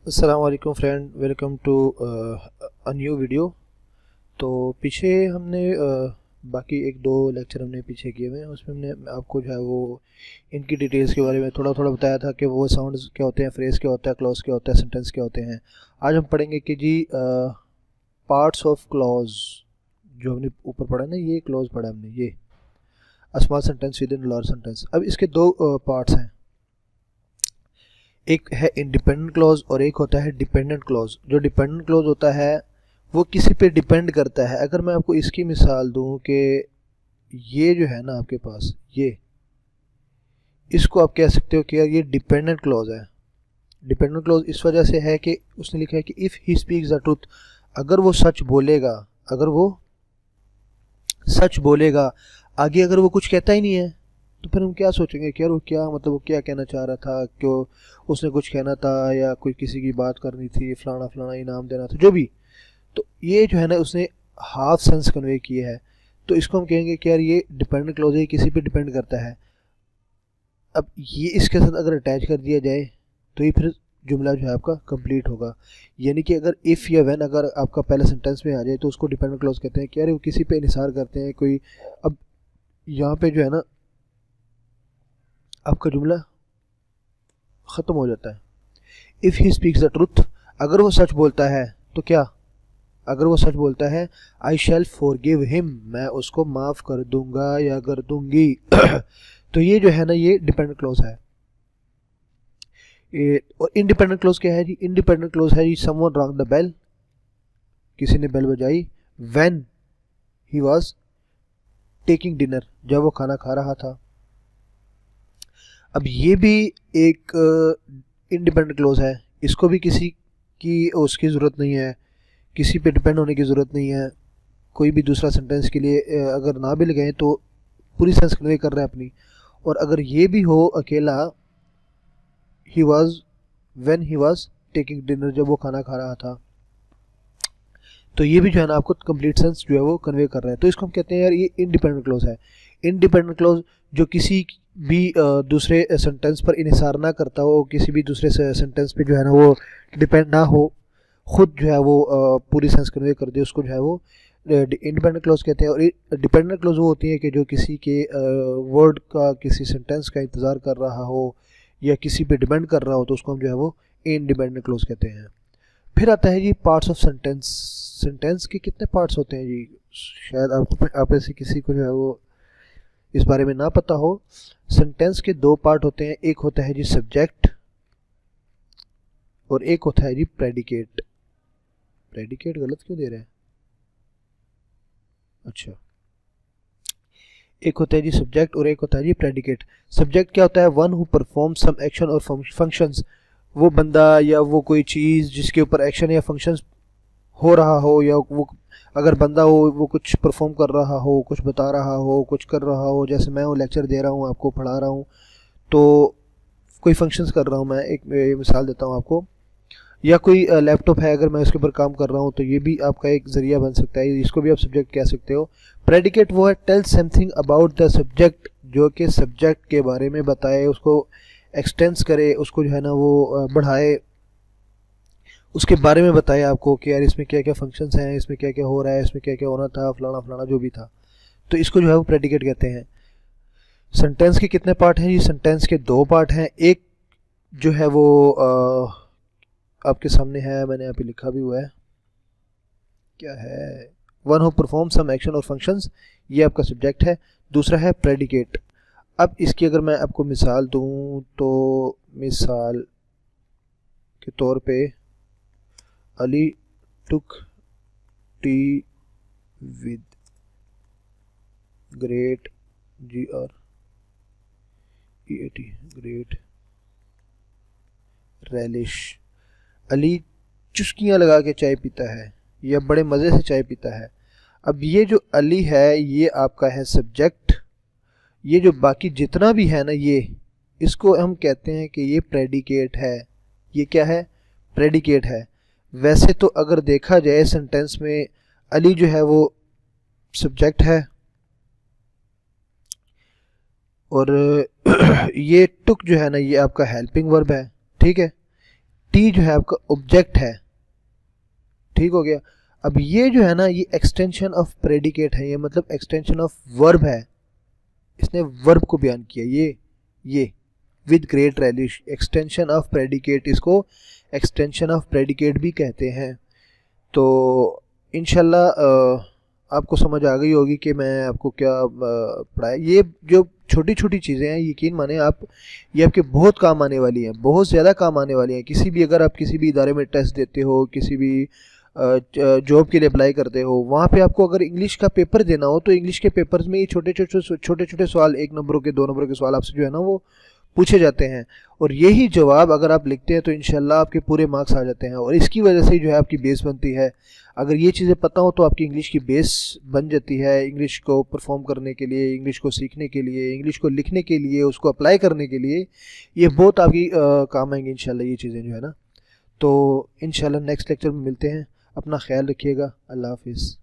अस्सलाम वालेकुम friend, welcome to a new video. तो पीछे हमने बाकी एक दो लेक्चर हमने पीछे किए हुए हैं, उसमें हमने आपको जो है वो इनकी डिटेल्स के बारे में थोड़ा थोड़ा बताया था कि वो साउंड्स क्या होते हैं, फ्रेज क्या होता है, क्लॉज क्या होता है, सेंटेंस क्या होते हैं। आज हम पढ़ेंगे कि जी पार्ट्स ऑफ क्लॉज। जो हमने ऊपर पढ़ा ना, ये क्लॉज पढ़ा हमने, ये small sentence with in large sentence. अब इसके दो पार्ट्स हैं, एक है इंडिपेंडेंट क्लॉज और एक होता है डिपेंडेंट क्लॉज। जो डिपेंडेंट क्लॉज होता है वो किसी पे डिपेंड करता है। अगर मैं आपको इसकी मिसाल दूं कि ये जो है ना आपके पास, ये इसको आप कह सकते हो कि यार ये डिपेंडेंट क्लॉज है। डिपेंडेंट क्लॉज इस वजह से है कि उसने लिखा है कि if he speaks the truth, अगर वो सच बोलेगा, अगर वो सच बोलेगा, आगे अगर वो कुछ कहता ही नहीं है तो फिर हम क्या सोचेंगे कि यार वो क्या, मतलब वो क्या कहना चाह रहा था, क्यों उसने कुछ कहना था या कोई किसी की बात करनी थी, फलाना फलाना इनाम देना था, जो भी। तो ये जो है ना उसने हाफ सेंस कन्वे किए है, तो इसको हम कहेंगे कि यार ये डिपेंडेंट क्लॉज है, किसी पे डिपेंड करता है। अब ये इसके साथ अगर अटैच कर दिया जाए तो ये फिर जुमला जो है आपका कंप्लीट होगा। यानी कि अगर इफ़ या व्हेन अगर आपका पहले सेंटेंस में आ जाए तो उसको डिपेंडेंट क्लॉज कहते हैं कि यार वो किसी पे इनसार करते हैं कोई। अब यहाँ पे जो है ना आपका जुमला ख़त्म हो जाता है। If he speaks the truth, अगर वो सच बोलता है तो क्या, अगर वो सच बोलता है आई शैल फॉरगिव हिम, मैं उसको माफ़ कर दूंगा या कर दूंगी। तो ये जो है ना ये डिपेंडेंट क्लोज है। और इंडिपेंडेंट क्लोज क्या है जी? इंडिपेंडेंट क्लोज है जी समवन रॉन्ग द बेल, किसी ने बेल बजाई, when he was taking dinner, जब वो खाना खा रहा था। अब ये भी एक इंडिपेंडेंट क्लोज है, इसको भी किसी की उसकी ज़रूरत नहीं है, किसी पे डिपेंड होने की ज़रूरत नहीं है। कोई भी दूसरा सेंटेंस के लिए अगर ना भी लगाएं तो पूरी सेंस कन्वे कर रहा है अपनी। और अगर ये भी हो अकेला, he was when he was taking dinner, जब वो खाना खा रहा था, तो ये भी जो है ना आपको कंप्लीट सेंस जो है वो कन्वे कर रहा है। तो इसको हम कहते हैं यार ये इंडिपेंडेंट क्लोज है। इंडिपेंडेंट क्लोज जो किसी भी दूसरे सेंटेंस पर इन्हिसार ना करता हो, किसी भी दूसरे सेंटेंस पे जो है ना वो डिपेंड ना हो, खुद जो है वो पूरी सेंस कन्वे कर दे, उसको जो है वो इंडिपेंडेंट क्लोज कहते हैं। और डिपेंडेंट क्लोज वो होती है कि जो किसी के वर्ड का, किसी सेंटेंस का इंतज़ार कर रहा हो या किसी पे डिपेंड कर रहा हो, तो उसको हम जो है वो इंडिपेंडेंट क्लोज कहते हैं। फिर आता है जी पार्ट्स ऑफ सेंटेंस। सेंटेंस के कितने पार्ट्स होते हैं जी? शायद आपको, आप ऐसे किसी को जो है वो इस बारे में ना पता हो। सेंटेंस के दो पार्ट होते हैं, एक होता है जी सब्जेक्ट और एक होता है जी प्रेडिकेट। प्रेडिकेट गलत क्यों दे रहे हैं? अच्छा, एक होता है जी सब्जेक्ट और एक होता है जी प्रेडिकेट। सब्जेक्ट क्या होता है? One who perform some action और फंक्शंस, वो बंदा या वो कोई चीज़ जिसके ऊपर एक्शन या फंक्शंस हो रहा हो, या वो अगर बंदा हो वो कुछ परफॉर्म कर रहा हो, कुछ बता रहा हो, कुछ कर रहा हो। जैसे मैं वो लेक्चर दे रहा हूँ, आपको पढ़ा रहा हूँ, तो कोई फंक्शंस कर रहा हूँ मैं, एक मिसाल देता हूँ आपको। या कोई लैपटॉप है, अगर मैं उसके ऊपर काम कर रहा हूँ, तो ये भी आपका एक ज़रिया बन सकता है, इसको भी आप सब्जेक्ट कह सकते हो। प्रेडिकेट वो है tell something about the subject, जो कि सब्जेक्ट के बारे में बताए, उसको एक्सटेंस करे, उसको जो है ना वो बढ़ाए, उसके बारे में बताए आपको कि यार इसमें क्या क्या फंक्शंस हैं, इसमें क्या क्या हो रहा है, इसमें क्या क्या होना था, फलाना फलाना जो भी था। तो इसको जो है वो प्रेडिकेट कहते हैं। सेंटेंस के कितने पार्ट हैं? ये सेंटेंस के दो पार्ट हैं। एक जो है वो आपके सामने है, मैंने यहाँ पे लिखा भी हुआ है, क्या है, one who perform some action और फंक्शंस, ये आपका सब्जेक्ट है। दूसरा है प्रेडिकेट। अब इसकी अगर मैं आपको मिसाल दूं तो मिसाल के तौर पे Ali took tea with great GREAT great relish. Ali चुस्कियाँ लगा के चाय पीता है या बड़े मज़े से चाय पीता है। अब ये जो अली है ये आपका है सब्जेक्ट। ये जो बाकी जितना भी है ना, ये इसको हम कहते हैं कि ये प्रेडिकेट है। ये क्या है? प्रेडिकेट है। वैसे तो अगर देखा जाए सेंटेंस में, अली जो है वो सब्जेक्ट है और ये टुक जो है ना ये आपका हेल्पिंग वर्ब है, ठीक है। टी जो है आपका ऑब्जेक्ट है, ठीक हो गया। अब ये जो है ना ये एक्सटेंशन ऑफ प्रेडिकेट है, ये मतलब एक्सटेंशन ऑफ वर्ब है, इसने वर्ब को बयान किया। ये with great relish, extension of predicate, इसको एक्सटेंशन ऑफ प्रेडिकेट भी कहते हैं। तो इंशाल्लाह आपको समझ आ गई होगी कि मैं आपको क्या पढ़ाया। ये जो छोटी छोटी चीज़ें हैं यकीन माने आप, ये आपके बहुत काम आने वाली हैं, बहुत ज़्यादा काम आने वाली हैं। किसी भी, अगर आप किसी भी इदारे में टेस्ट देते हो, किसी भी जॉब के लिए अप्लाई करते हो, वहाँ पे आपको अगर इंग्लिश का पेपर देना हो तो इंग्लिश के पेपर्स में ये छोटे छोटे सवाल, 1 नंबरों के 2 नंबरों के सवाल आपसे जो है ना वो पूछे जाते हैं, और यही जवाब अगर आप लिखते हैं तो इंशाल्लाह आपके पूरे मार्क्स आ जाते हैं। और इसकी वजह से जो है आपकी बेस बनती है। अगर ये चीज़ें पता हो तो आपकी इंग्लिश की बेस बन जाती है, इंग्लिश को परफॉर्म करने के लिए, इंग्लिश को सीखने के लिए, इंग्लिश को लिखने के लिए, उसको अप्लाई करने के लिए ये बहुत आपकी काम आएंगी इंशाल्लाह ये चीज़ें जो है ना। तो इंशाल्लाह नेक्स्ट लेक्चर में मिलते हैं। अपना ख्याल रखिएगा। अल्लाह हाफिज़।